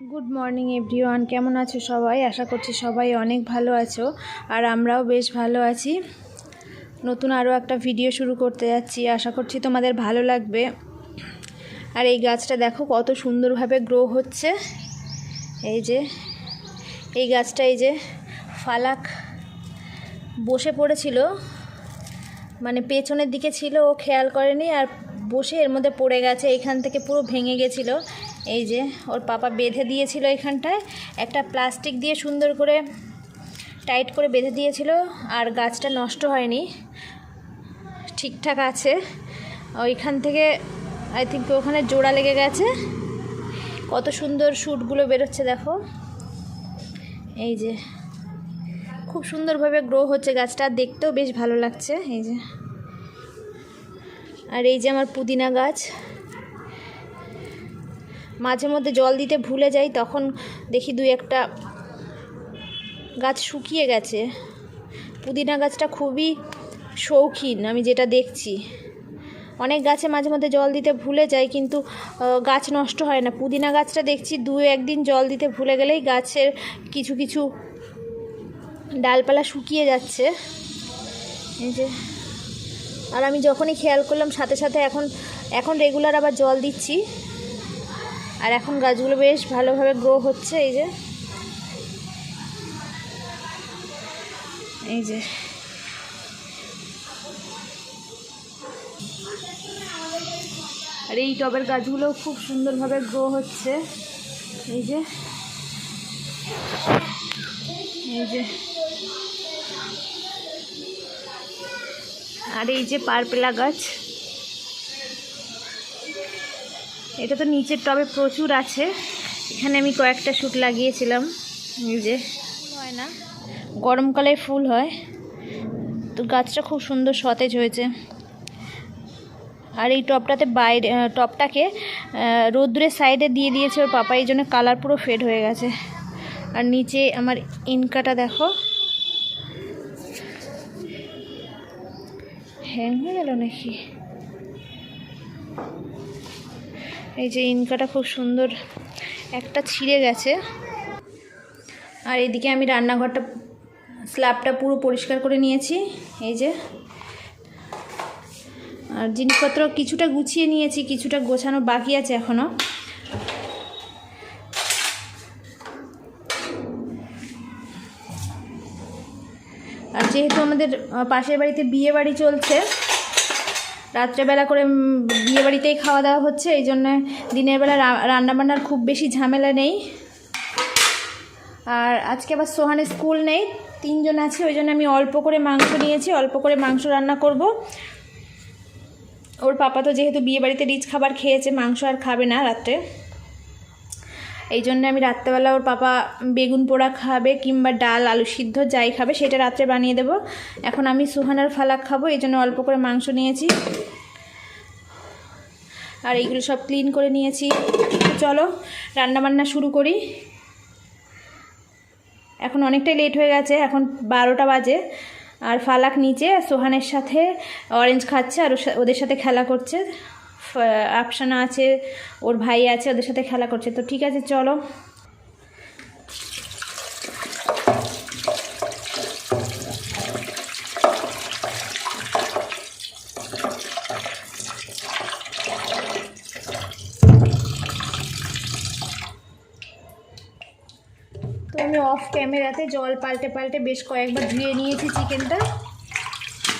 Good morning everyone, কেমন আছো সবাই? আশা করছি সবাই অনেক ভালো আছো, আর আমরাও বেশ ভালো আছি। নতুন আরও একটা ভিডিও শুরু করতে যাচ্ছি, আশা করছি তোমাদের ভালো লাগবে। আর এই গাছটা দেখো কত সুন্দরভাবে গ্রো হচ্ছে। এই গাছটা ফালাক বসে পড়েছিল, মানে পেছনের দিকে ছিল, ও খেয়াল করেনি আর বসে এর মধ্যে পড়ে গেছে। এইখান থেকে পুরো ভেঙে গেছিলো। ওর পাপা বেঁধে দিয়েছিল, এখানটায় একটা প্লাস্টিক দিয়ে সুন্দর করে টাইট করে বেঁধে দিয়েছিল, আর গাছটা নষ্ট হয়নি, ঠিকঠাক আছে। ওইখান থেকে আই থিঙ্ক ওখানে জোড়া লেগে গেছে। কত সুন্দর শ্যুটগুলো বেরোচ্ছে দেখো। খুব সুন্দরভাবে গ্রো হচ্ছে গাছটা, দেখতেও বেশ ভালো লাগছে। আর আমার পুদিনা গাছ, মাঝে মধ্যে জল দিতে ভুলে যাই, তখন দেখি দুই একটা গাছ শুকিয়ে গেছে। পুদিনা গাছটা খুবই শৌখিন, আমি যেটা দেখছি। অনেক গাছে মাঝে মধ্যে জল দিতে ভুলে যাই, কিন্তু গাছ নষ্ট হয় না। পুদিনা গাছটা দেখছি দু একদিন জল দিতে ভুলে গেলেই গাছের কিছু কিছু ডালপালা শুকিয়ে যাচ্ছে। আর আমি যখনই খেয়াল করলাম সাথে সাথে এখন রেগুলার আবার জল দিচ্ছি, আর এখন গাছগুলো বেশ ভালোভাবে গ্রো হচ্ছে। আর এই টবের গাছগুলো খুব সুন্দরভাবে গ্রো হচ্ছে। আর পারপেলা গাছ, এটা তো নিচের টবে প্রচুর আছে। এখানে আমি কয়েকটা শ্যুট লাগিয়েছিলাম। হয় না, গরমকালে ফুল হয়, তো গাছটা খুব সুন্দর সতেজ হয়েছে। আর এই টবটাকে রোদ্রের সাইডে দিয়ে দিয়েছে ওর পাপা, এই জন্য কালার পুরো ফেড হয়ে গেছে। আর নিচে আমার ইনকাটা দেখো, হ্যাং হয়ে গেল নাকি। ইনকাটা খুব সুন্দর, একটা ছিঁড়ে গেছে। আর এদিকে আমি রান্নাঘরটা স্ল্যাবটা পুরো পরিষ্কার করে নিয়েছি। আর জিনিসপত্র কিছুটা গুছিয়ে নিয়েছি, কিছুটা গোছানো বাকি আছে এখনও। আর যেহেতু আমাদের পাশের বাড়িতে বিয়ে বাড়ি চলছে, রাত্রেবেলা করে বিয়ে বাড়িতেই খাওয়া দাওয়া হচ্ছে, এই জন্য দিনের বেলা রান্নাবান্নার খুব বেশি ঝামেলা নেই। আর আজকে আবার সোহানের স্কুল নেই, 3 জন আছে, ওই জন্য আমি অল্প করে মাংস নিয়েছি, অল্প করে মাংস রান্না করব। ওর পাপা তো যেহেতু বিয়ে বাড়িতে রিচ খাবার খেয়েছে, মাংস আর খাবে না রাত্রে, এই জন্য আমি রাত্রেবেলা ওর পাপা বেগুন পোড়া খাবে, কিংবা ডাল আলু সিদ্ধ যাই খাবে সেটা রাত্রে বানিয়ে দেব। এখন আমি সুহানার ফালাক খাবো, এই জন্য অল্প করে মাংস নিয়েছি। আর এইগুলো সব ক্লিন করে নিয়েছি। চলো রান্নাবান্না শুরু করি। এখন অনেকটাই লেট হয়ে গেছে, এখন 12টা বাজে। আর ফালাক নিচে সোহানের সাথে অরেঞ্জ খাচ্ছে, আর ওদের সাথে খেলা করছে। আফসানা আছে, ওর ভাই আছে, ওদের সাথে খেলা করছে। তো ঠিক আছে, চলো। তো আমি অফ ক্যামেরাতে জল পাল্টে পাল্টে বেশ কয়েকবার ধুয়ে নিয়েছি চিকেনটা।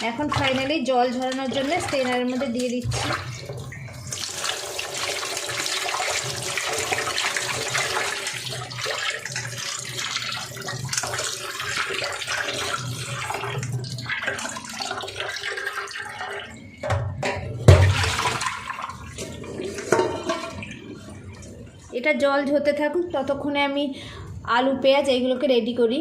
এখন ফাইনালি জল ঝরানোর জন্য স্ট্রেনারের মধ্যে দিয়ে দিচ্ছি। এটা জল ঝরতে থাকুক, ততক্ষণে আমি আলু পেঁয়াজ এইগুলোকে রেডি করি।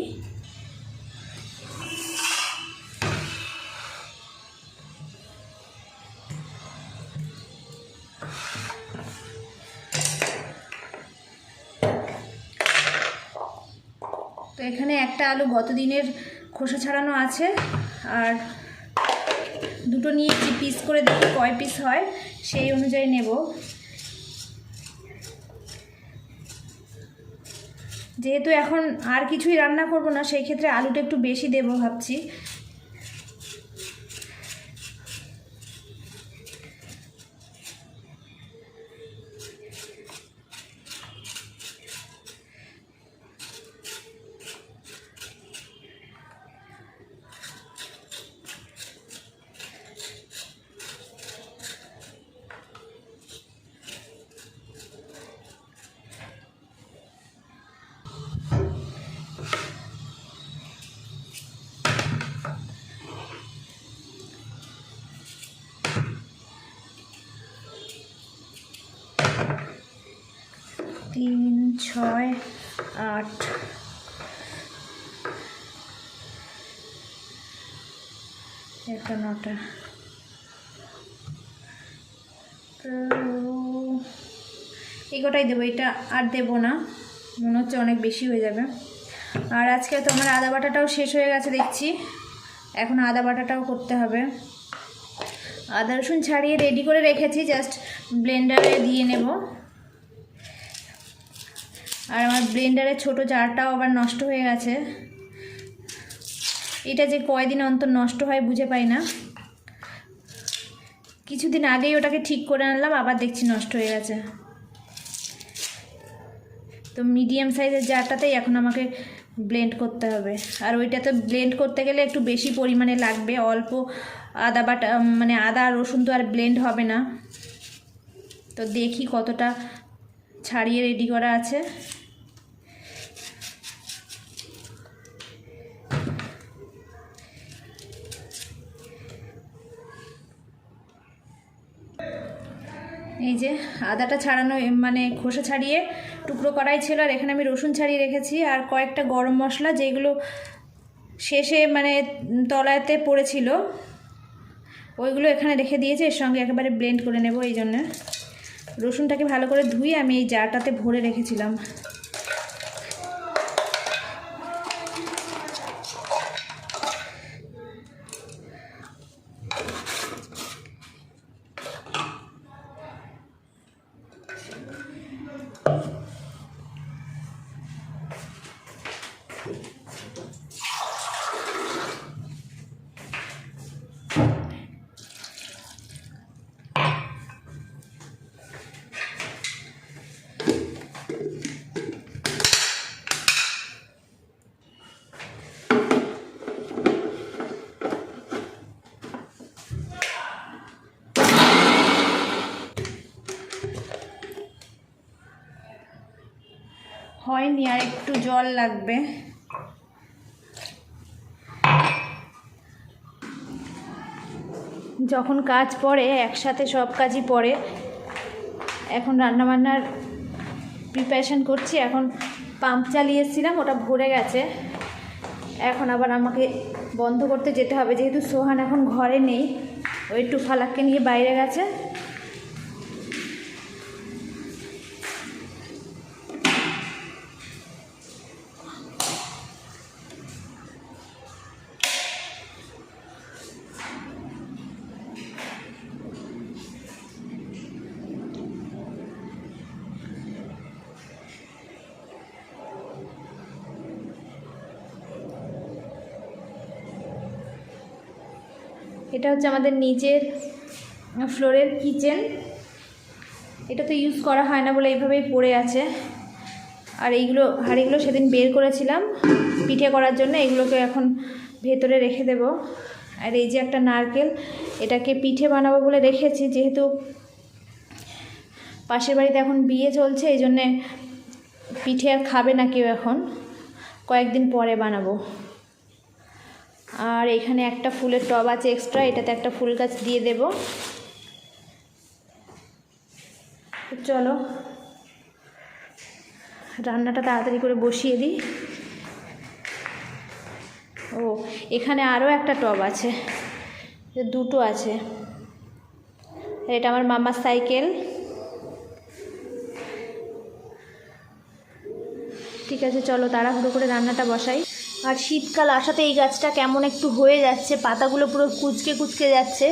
তো এখানে একটা আলু গত দিনের খোসা ছাড়ানো আছে, আর দুটো নিয়েছি, পিস করে দেখি কয় পিস হয়, সেই অনুযায়ী নেব। যেহেতু এখন আর কিছুই রান্না করব না, সেই ক্ষেত্রে আলুটা একটু বেশি দেবো ভাবছি। তিন, 6, 8, এটা 9টা। তো এই কটাই দেবো, এটা আর দেবো না, মনে হচ্ছে অনেক বেশি হয়ে যাবে। আর আজকে তো আমার আদা বাটাটাও শেষ হয়ে গেছে দেখছি, এখন আদা বাটাটাও করতে হবে। আদা রসুন ছাড়িয়ে রেডি করে রেখেছি, জাস্ট ব্লেন্ডারে দিয়ে নেব। আর আমার ব্লেন্ডারের ছোটো জারটাও আবার নষ্ট হয়ে গেছে, এটা যে কয়দিন অন্তর নষ্ট হয় বুঝে পাই না। কিছুদিন আগেই ওটাকে ঠিক করে আনলাম, আবার দেখছি নষ্ট হয়ে গেছে। তো মিডিয়াম সাইজের জারটাতেই এখন আমাকে ব্লেন্ড করতে হবে। আর ওইটা তো ব্লেন্ড করতে গেলে একটু বেশি পরিমাণে লাগবে, অল্প আদা বাটা মানে আদা রসুন তো আর ব্লেন্ড হবে না। তো দেখি কতটা ছাড়িয়ে রেডি করা আছে। এই যে আদাটা ছাড়ানো মানে খোসা ছাড়িয়ে টুকরো করাই ছিল, আর এখানে আমি রসুন ছাড়িয়ে রেখেছি, আর কয়েকটা গরম মশলা যেগুলো শেষে মানে তলাতে পড়েছিল ওইগুলো এখানে রেখে দিয়েছি, এর সঙ্গে একেবারে ব্লেন্ড করে নেব। এই জন্য রসুনটাকে ভালো করে ধুয়ে আমি এই জারটাতে ভরে রেখেছিলাম। হয়নি, আর একটু জল লাগবে। যখন কাজ পড়ে একসাথে সব কাজই পড়ে। এখন রান্নাবান্নার প্রিপারেশান করছি, এখন পাম্প চালিয়েছিলাম, ওটা ভরে গেছে। এখন আবার আমাকে বন্ধ করতে যেতে হবে, যেহেতু সোহান এখন ঘরে নেই, ও একটু ফালাককে নিয়ে বাইরে গেছে। এটা হচ্ছে আমাদের নিচের ফ্লোরের কিচেন, এটা তো ইউজ করা হয় না বলে এইভাবেই পড়ে আছে। আর এইগুলো হাঁড়িগুলো সেদিন বের করেছিলাম পিঠে করার জন্য, এগুলোকে এখন ভেতরে রেখে দেব। আর এই যে একটা নারকেল, এটাকে পিঠে বানাবো বলে রেখেছি, যেহেতু পাশের বাড়িতে এখন বিয়ে চলছে, এই জন্যে পিঠে আর খাবে না কেউ, এখন কয়েকদিন পরে বানাবো। আর এখানে একটা ফুলের টব আছে এক্সট্রা, এটাতে একটা ফুল গাছ দিয়ে দেব। চলো রান্নাটা তাড়াতাড়ি করে বসিয়ে দিই। ও এখানে আরও একটা টব আছে, দুটো আছে। এটা আমার মামার সাইকেল। ঠিক আছে, চলো তাড়াহুড়ো করে রান্নাটা বসাই। আর শীতকাল আসাতে এই গাছটা কেমন একটু হয়ে যাচ্ছে, পাতাগুলো পুরো কুঁচকে কুঁচকে যাচ্ছে।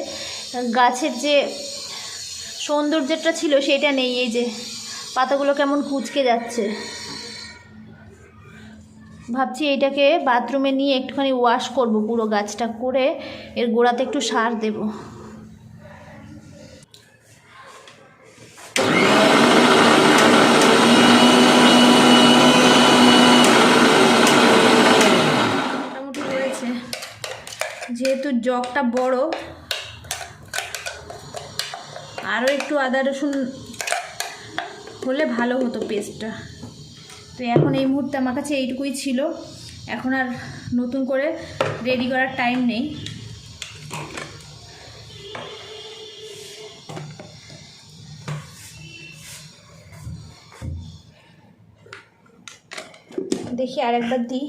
গাছের যে সৌন্দর্যটা ছিল সেটা নেই, এই যে পাতাগুলো কেমন কুঁচকে যাচ্ছে। ভাবছি এইটাকে বাথরুমে নিয়ে একটুখানি ওয়াশ করব, পুরো গাছটা করে এর গোড়াতে একটু সার দেব। মোটামুটি হয়েছে, যেহেতু জগটা বড়, আরও একটু আদা রসুন হলে ভালো হতো পেস্টটা। তো এখন এই মুহূর্তে আমার কাছে এইটুকুই ছিল, এখন আর নতুন করে রেডি করার টাইম নেই। দেখি আরেকবার দিই।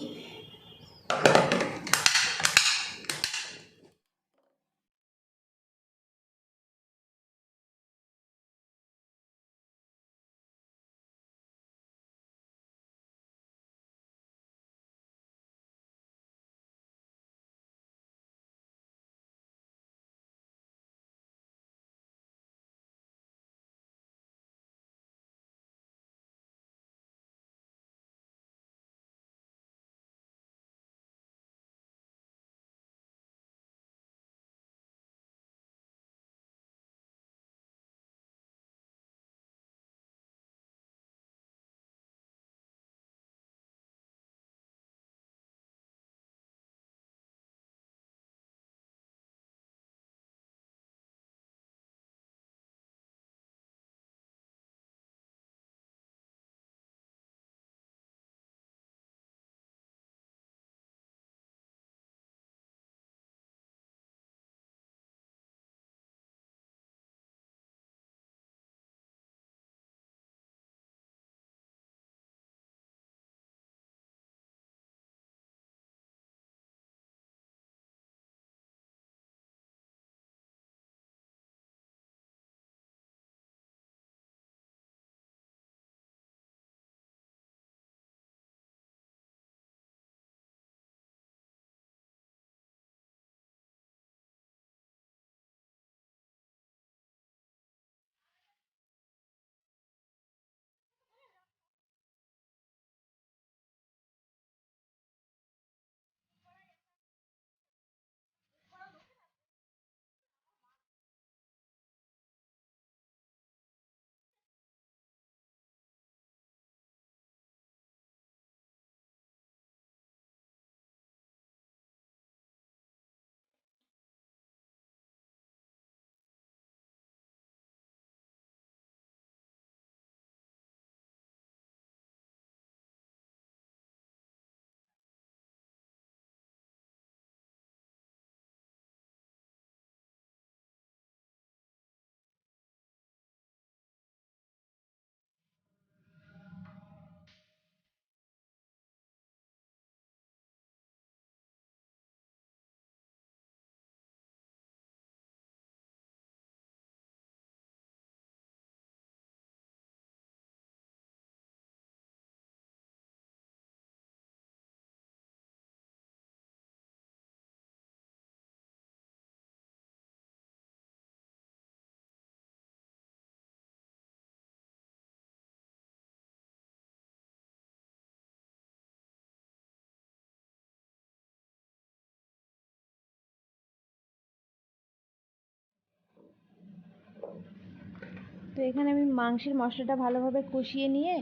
তো এখানে আমি মাংসের মশলাটা ভালোভাবে কষিয়ে নিয়ে,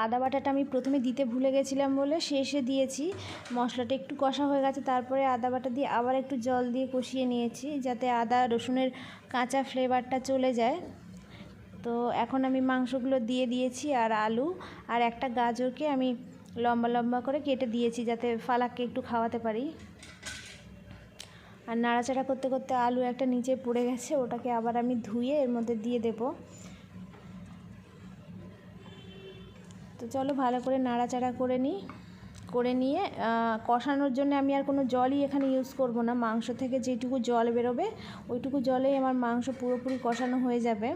আদা বাটাটা আমি প্রথমে দিতে ভুলে গেছিলাম বলে শেষে দিয়েছি। মশলাটা একটু কষা হয়ে গেছে, তারপরে আদা বাটা দিয়ে আবার একটু জল দিয়ে কষিয়ে নিয়েছি, যাতে আদা রসুনের কাঁচা ফ্লেভারটা চলে যায়। তো এখন আমি মাংসগুলো দিয়ে দিয়েছি, আর আলু আর একটা গাজরকে আমি লম্বা লম্বা করে কেটে দিয়েছি, যাতে ফালাককে একটু খাওয়াতে পারি। আর নাড়াচাড়া করতে করতে আলু একটা নিচে পড়ে গেছে, ওটাকে আবার আমি ধুয়ে এর মধ্যে দিয়ে দেব। তো চলো ভালো করে নাড়াচাড়া করে নিয়ে কষানোর জন্য আমি আর কোনো জলই এখানে ইউজ করব না। মাংস থেকে যেটুকু জল বেরোবে ওইটুকু জলেই আমার মাংস পুরোপুরি কষানো হয়ে যাবে।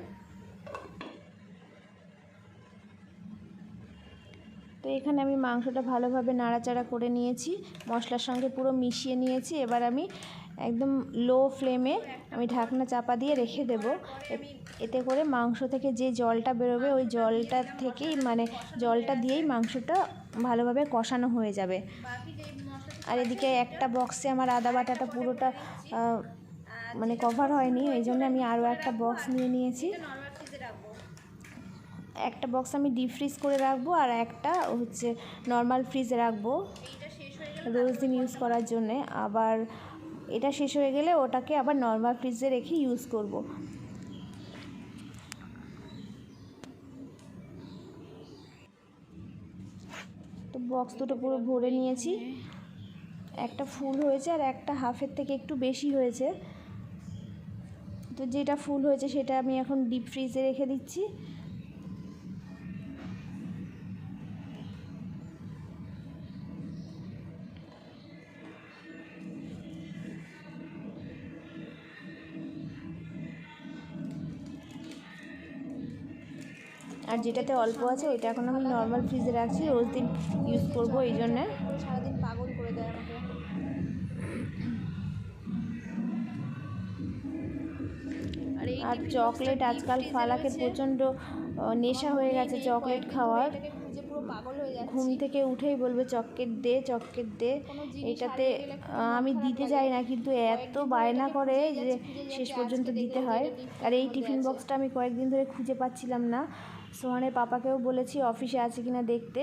তো এখানে আমি মাংসটা ভালোভাবে নাড়াচাড়া করে নিয়েছি, মশলার সঙ্গে পুরো মিশিয়ে নিয়েছি। এবার আমি একদম লো ফ্লেমে আমি ঢাকনা চাপা দিয়ে রেখে দেব। এতে করে মাংস থেকে যে জলটা বেরোবে ওই জলটা থেকেই, মানে জলটা দিয়েই মাংসটা ভালোভাবে কষানো হয়ে যাবে। আর এদিকে একটা বক্সে আমার আদা বাটাটা পুরোটা মানে কভার হয়নি, এই জন্য আমি আরও একটা বক্স নিয়ে নিয়েছি। একটা বক্স আমি ডিপ ফ্রিজ করে রাখবো আর একটা হচ্ছে নর্মাল ফ্রিজে রাখবো রোজ দিন ইউজ করার জন্যে। আবার এটা শেষ হয়ে গেলে ওটাকে আবার নর্মাল ফ্রিজে রেখে ইউজ করব। তো বক্স দুটো পুরো ভরে নিয়েছি, একটা ফুল হয়েছে আর একটা হাফের থেকে একটু বেশি হয়েছে। তো যেটা ফুল হয়েছে সেটা আমি এখন ডিপ ফ্রিজে রেখে দিচ্ছি। আর যেটাতে অল্প আছে ওইটা এখন আমি নর্মাল ফ্রিজে রাখছি, রোজ দিন ইউজ করবো এই জন্যে। সারাদিন পাগল করে দেয় আমাকে। আর চকলেট আজকাল ফালাকের প্রচণ্ড নেশা হয়ে গেছে চকলেট খাওয়ার। ঘুম থেকে উঠেই বলবে চকলেট দে চকলেট দে। এটাতে আমি দিতে চাই না, কিন্তু এত বায়না করে যে শেষ পর্যন্ত দিতে হয়। আর এই টিফিন বক্সটা আমি কয়েকদিন ধরে খুঁজে পাচ্ছিলাম না। সোহানের পাপাকেও বলেছি অফিসে আছে কিনা দেখতে।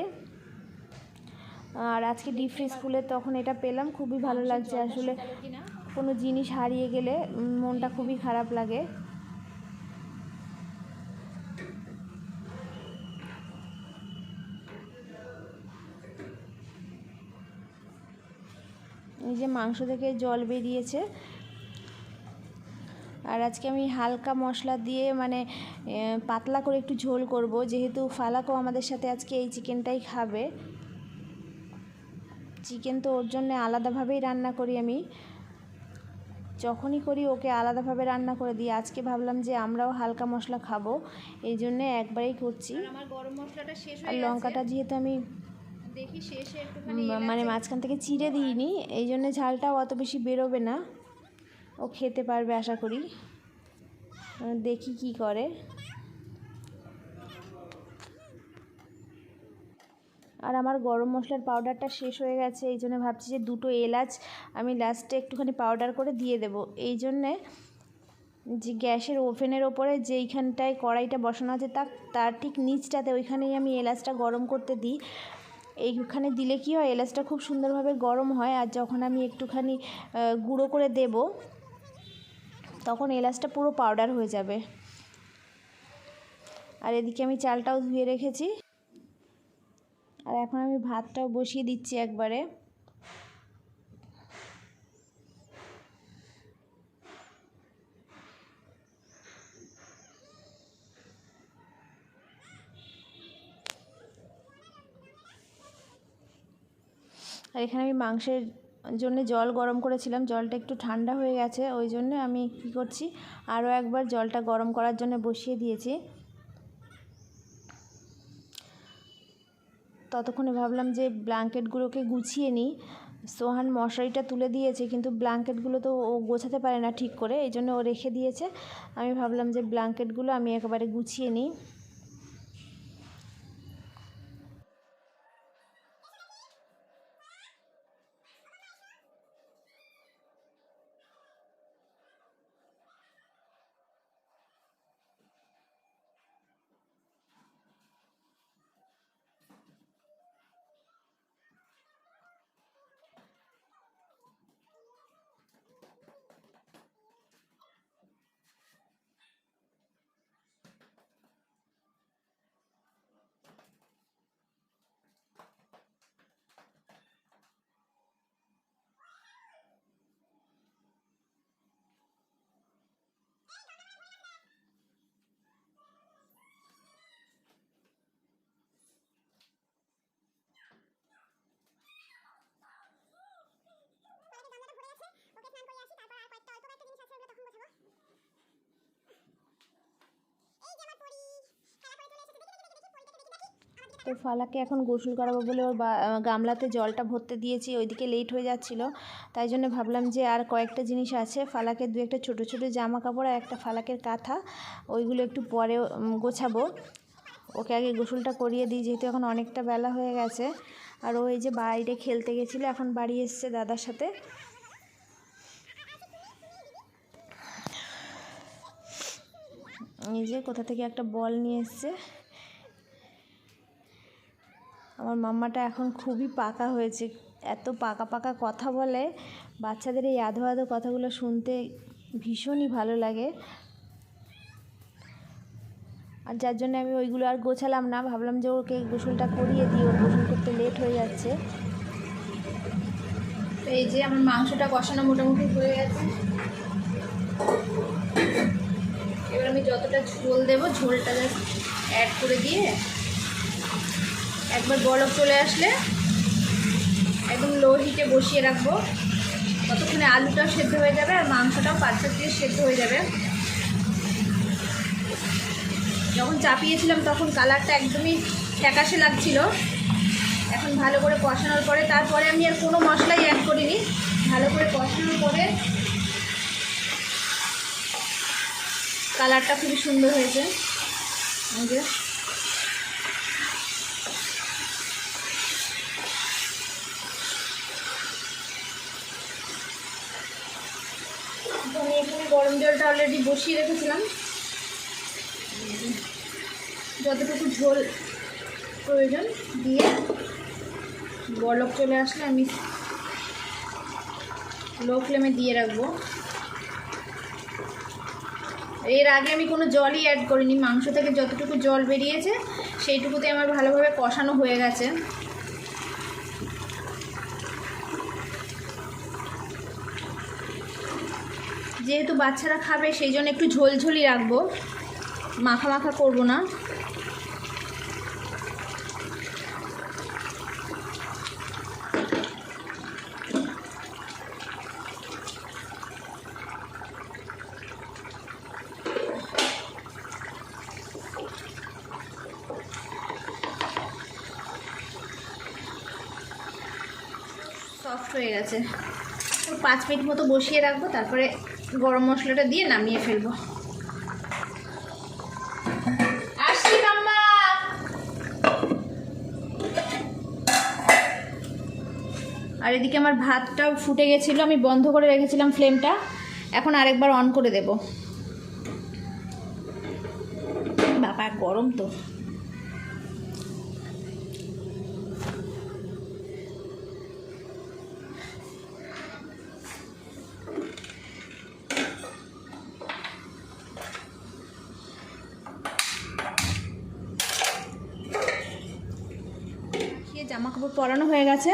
আর আজকে ডিপ ফ্রিজ খুলে তখন এটা পেলাম, খুবই ভালো লাগছে। আসলে কোনো জিনিস হারিয়ে গেলে মনটা খুবই খারাপ লাগে। এই যে মাংস থেকে জল বেরিয়েছে। আর আজকে আমি হালকা মশলা দিয়ে মানে পাতলা করে একটু ঝোল করব, যেহেতু ফালাকও আমাদের সাথে আজকে এই চিকেনটাই খাবে। চিকেন তো ওর জন্য আলাদাভাবেই রান্না করি, আমি যখনই করি ওকে আলাদাভাবে রান্না করে দিই। আজকে ভাবলাম যে আমরাও হালকা মশলা খাবো, এই জন্যে একবারেই করছি। আমার গরম মশলাটা শেষ আর লঙ্কাটা যেহেতু আমি দেখি শেষে একটুখানি মানে মাঝখান থেকে চিড়ে দিইনি, এই জন্যে ঝালটাও অত বেশি বেরোবে না। ও খেতে পারবে আশা করি, দেখি কি করে। আর আমার গরম মশলার পাউডারটা শেষ হয়ে গেছে, এই জন্য ভাবছি যে দুটো এলাচ আমি লাস্টে একটুখানি পাউডার করে দিয়ে দেব। এই জন্যে যে গ্যাসের ওভেনের ওপরে যেইখানটায় কড়াইটা বসানো আছে তার ঠিক নিচটাতে ওইখানেই আমি এলাচটা গরম করতে দিই। এইখানে দিলে কি হয়, এলাচটা খুব সুন্দরভাবে গরম হয়। আর যখন আমি একটুখানি গুঁড়ো করে দেব তখন এলাচটা পুরো পাউডার হয়ে যাবে। আর এদিকে আমি চালটাও ধুয়ে রেখেছি। আর এখন আমি ভাতটাও বসিয়ে দিচ্ছি একবারে। আর এখানে আমি মাংসের জন্য জল গরম করেছিলাম, জলটা একটু ঠান্ডা হয়ে গেছে, ওই জন্য আমি কী করছি আরও একবার জলটা গরম করার জন্য বসিয়ে দিয়েছি। ততক্ষণে ভাবলাম যে ব্ল্যাঙ্কেটগুলোকে গুছিয়ে নিই। সোহান মশারিটা তুলে দিয়েছে, কিন্তু ব্ল্যাঙ্কেটগুলো তো ও গোছাতে পারে না ঠিক করে, এই জন্য ও রেখে দিয়েছে। আমি ভাবলাম যে ব্ল্যাঙ্কেটগুলো আমি একেবারে গুছিয়ে নিই। তো ফালাকে এখন গোসল করাবো বলে ওর গামলাতে জলটা ভরতে দিয়েছি, ওইদিকে লেট হয়ে যাচ্ছিলো। তাই জন্য ভাবলাম যে আর কয়েকটা জিনিস আছে, ফালাকে দু একটা ছোটো ছোটো জামা কাপড় আর একটা ফালাকের কাঁথা, ওইগুলো একটু পরে গোছাবো। ওকে আগে গোসলটা করিয়ে দিই, যেহেতু এখন অনেকটা বেলা হয়ে গেছে। আর ও এই যে বাইরে খেলতে গেছিলো, এখন বাড়ি এসছে দাদার সাথে। এই যে কোথা থেকে একটা বল নিয়ে এসছে। আমার মাম্মাটা এখন খুবই পাকা হয়েছে, এত পাকা পাকা কথা বলে। বাচ্চাদের এই আধো আধো কথাগুলো শুনতে ভীষণই ভালো লাগে। আর যার জন্য আমি ওইগুলো আর গোছালাম না, ভাবলাম যে ওকে গোসলটা করিয়ে দিই, ওর গোসল করতে লেট হয়ে যাচ্ছে। তো এই যে আমার মাংসটা কষানো মোটামুটি হয়ে গেছে। এবার আমি যতটা ঝোল দেবো ঝোলটা জাস্ট অ্যাড করে দিয়ে একবার বলক চলে আসলে একদম লো হিটে বসিয়ে রাখবো। ততক্ষণে আলুটাও সেদ্ধ হয়ে যাবে আর মাংসটাও পাঁচটা দিয়ে সেদ্ধ হয়ে যাবে। যখন চাপিয়েছিলাম তখন কালারটা একদমই ফ্যাকাশে লাগছিল। এখন ভালো করে কষানোর পরে, তারপরে আমি আর কোনো মশলাই অ্যাড করিনি। ভালো করে কষানোর পরে কালারটা খুবই সুন্দর হয়েছে। এই যে আমি এখানে গরম জলটা অলরেডি বসিয়ে রেখেছিলাম। যতটুকু ঝোল প্রয়োজন দিয়ে বলক চলে আসলে আমি লো ফ্লেমে দিয়ে রাখবো। এর আগে আমি কোনো জলই অ্যাড করিনি, মাংস থেকে যতটুকু জল বেরিয়েছে সেইটুকুতে আমার ভালোভাবে কষানো হয়ে গেছে। যেহেতু বাচ্চারা খাবে সেই জন্য একটু ঝোলঝোলই রাখবো, মাখা মাখা করবো না। সফট হয়ে গেছে, 5 মিনিট মতো বসিয়ে রাখবো, তারপরে গরম মশলাটা দিয়ে নামিয়ে ফেলবো। আসছি মাম্মা। আর এদিকে আমার ভাতটাও ফুটে গেছিলো, আমি বন্ধ করে রেখেছিলাম ফ্লেমটা, এখন আরেকবার অন করে দেব। বাবা গরম তো। জামা কাপড় পরানো হয়ে গেছে,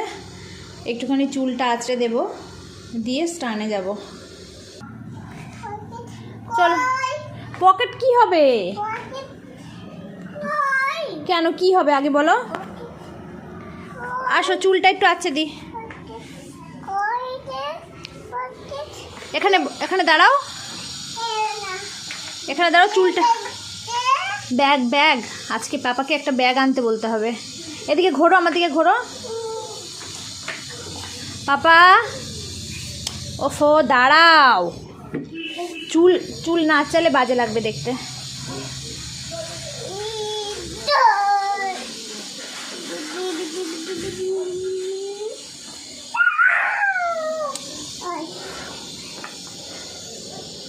একটুখানি চুলটা আঁচড়ে দেব, দিয়ে স্নানে যাব। চলো। পকেট কি হবে? কেন কি হবে আগে বলো? আসো চুলটা একটু আঁচড়ে দিই। এখানে এখানে দাঁড়াও, এখানে দাঁড়াও, চুলটা। ব্যাগ ব্যাগ, আজকে পাপাকে একটা ব্যাগ আনতে বলতে হবে। এদিকে ঘোরো, আমার দিকে ঘোরো। পাপা ওফো দাঁড়াও, চুল চুল না চালে বাজে লাগবে দেখতে।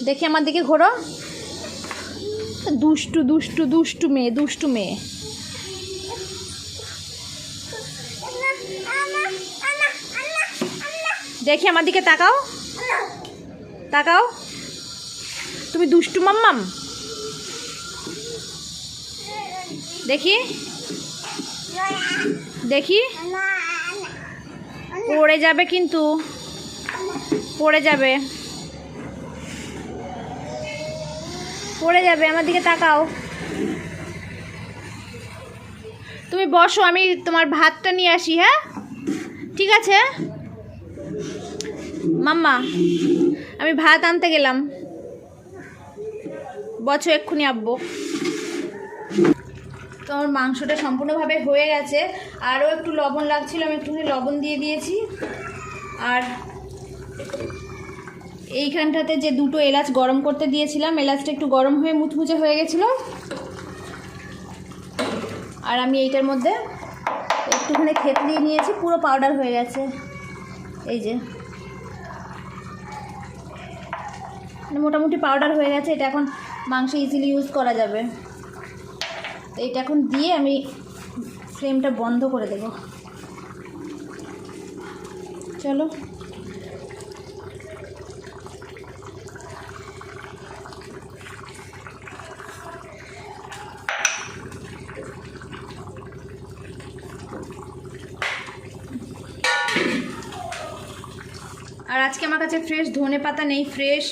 দেখি আমার দিকে ঘোরো। দুষ্টু দুষ্টু দুষ্টু মেয়ে, দুষ্টু মেয়ে। দেখি আমার দিকে তাকাও, তাকাও। তুমি দুষ্টু মাম্মাম। দেখি দেখি, পড়ে যাবে কিন্তু, পড়ে যাবে, পড়ে যাবে। আমার দিকে তাকাও। তুমি বসো, আমি তোমার ভাতটা নিয়ে আসি। হ্যাঁ ঠিক আছে মাম্মা, আমি ভাত আনতে গেলাম, বছর এক্ষুনি আব্বো। তো আমার মাংসটা সম্পূর্ণভাবে হয়ে গেছে, আরও একটু লবণ লাগছিল, আমি একটুখানি লবণ দিয়ে দিয়েছি। আর এইখানটাতে যে 2টো এলাচ গরম করতে দিয়েছিলাম, এলাচটা একটু গরম হয়ে মুচমুচে হয়ে গেছিলো। আর আমি এইটার মধ্যে একটুখানি থেতলিয়ে নিয়েছি, পুরো পাউডার হয়ে গেছে। এই যে মানে মোটামুটি পাউডার হয়ে গেছে। এটা এখন মাংসে ইজিলি ইউজ করা যাবে। তো এটা এখন দিয়ে আমি ফ্লেমটা বন্ধ করে দেব। চলো, আর আজকে আমার কাছে ফ্রেশ ধনে পাতা নেই, ফ্রেশ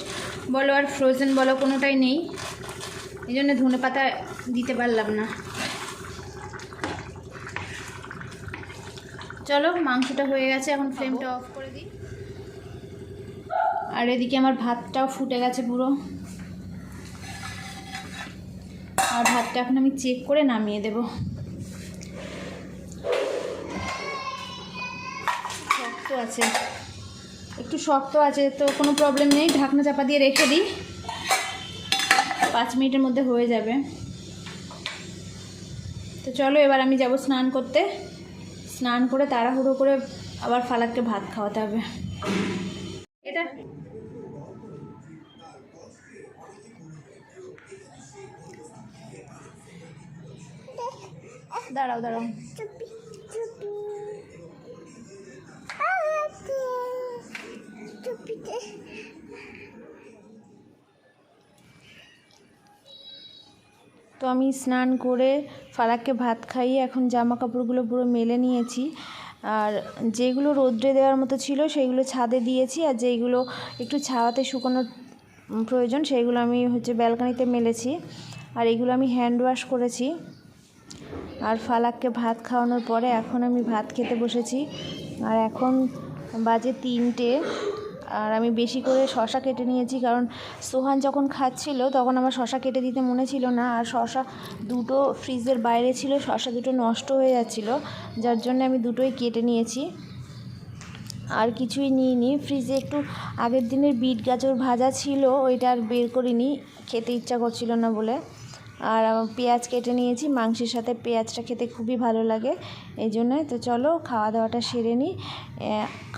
বলো আর ফ্রোজেন বলো কোনোটাই নেই, এই জন্য ধনে পাতা দিতে পারলাম না। চলো, মাংসটা হয়ে গেছে, এখন ফ্লেমটা অফ করে দিই। আর এদিকে আমার ভাতটাও ফুটে গেছে পুরো। আর ভাতটা এখন আমি চেক করে নামিয়ে দেব। শক্ত আছে, একটু শক্ত আছে, তো কোনো প্রবলেম নেই, ঢাকনা চাপা দিয়ে রেখে দিই, 5 মিনিটের মধ্যে হয়ে যাবে। তো চলো, এবার আমি যাব স্নান করতে। স্নান করে তাড়াহুড়ো করে আবার ফালাককে ভাত খাওয়াতে হবে। এটা দাঁড়াও দাঁড়াও, তো আমি স্নান করে ফালাককে ভাত খাইয়ে এখন জামা কাপড়গুলো পুরো মেলে নিয়েছি। আর যেগুলো রোদ্রে দেওয়ার মতো ছিল সেইগুলো ছাদে দিয়েছি, আর যেইগুলো একটু ছাওয়াতে শুকানোর প্রয়োজন সেইগুলো আমি ব্যালকনিতে মেলেছি। আর এগুলো আমি হ্যান্ড ওয়াশ করেছি। আর ফালাককে ভাত খাওয়ানোর পরে এখন আমি ভাত খেতে বসেছি। আর এখন বাজে 3টে। আর আমি বেশি করে শশা কেটে নিয়েছি, কারণ সোহান যখন খাচ্ছিল তখন আমার শশা কেটে দিতে মনে ছিল না। আর শশা দুটো ফ্রিজের বাইরে ছিল, শশা দুটো নষ্ট হয়ে যাচ্ছিল, যার জন্য আমি দুটোই কেটে নিয়েছি। আর কিছুই নিইনি। ফ্রিজে একটু আগের দিনের বিট গাজর ভাজা ছিল, ওইটা আর বের করিনি, খেতে ইচ্ছা করছিল না বলে। আর পেঁয়াজ কেটে নিয়েছি, মাংসের সাথে পেঁয়াজটা খেতে খুবই ভালো লাগে, এই জন্যে। তো চলো, খাওয়া দাওয়াটা সেরে নিই।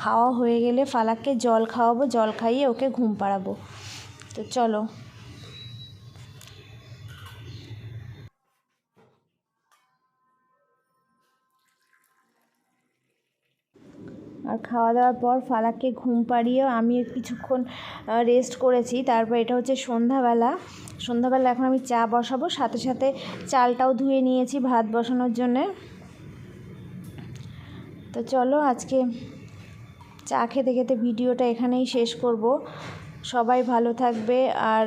খাওয়া হয়ে গেলে ফালাককে জল খাওয়াবো, জল খাইয়ে ওকে ঘুম পাড়াবো। তো চলো। আর খাওয়া দাওয়ার পর ফালাককে ঘুম পাড়িয়ে আমি কিছুক্ষণ রেস্ট করেছি। তারপর এটা হচ্ছে সন্ধ্যাবেলা। এখন আমি চা বসাবো, সাথে সাথে চালটাও ধুয়ে নিয়েছি ভাত বসানোর জন্যে। তো চলো, আজকে চা খেতে খেতে ভিডিওটা এখানেই শেষ করব। সবাই ভালো থাকবে, আর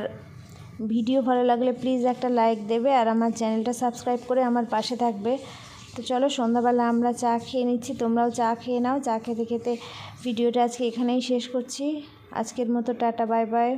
ভিডিও ভালো লাগলে প্লিজ একটা লাইক দেবে, আর আমার চ্যানেলটা সাবস্ক্রাইব করে আমার পাশে থাকবে। তো চলো, সন্ধ্যাবেলা আমরা চা খেয়ে নিচ্ছি, তোমরাও চা খেয়ে নাও। চা খেতে খেতে ভিডিওটা আজকে এখানেই শেষ করছি। আজকের মতো টাটা, বাই বাই।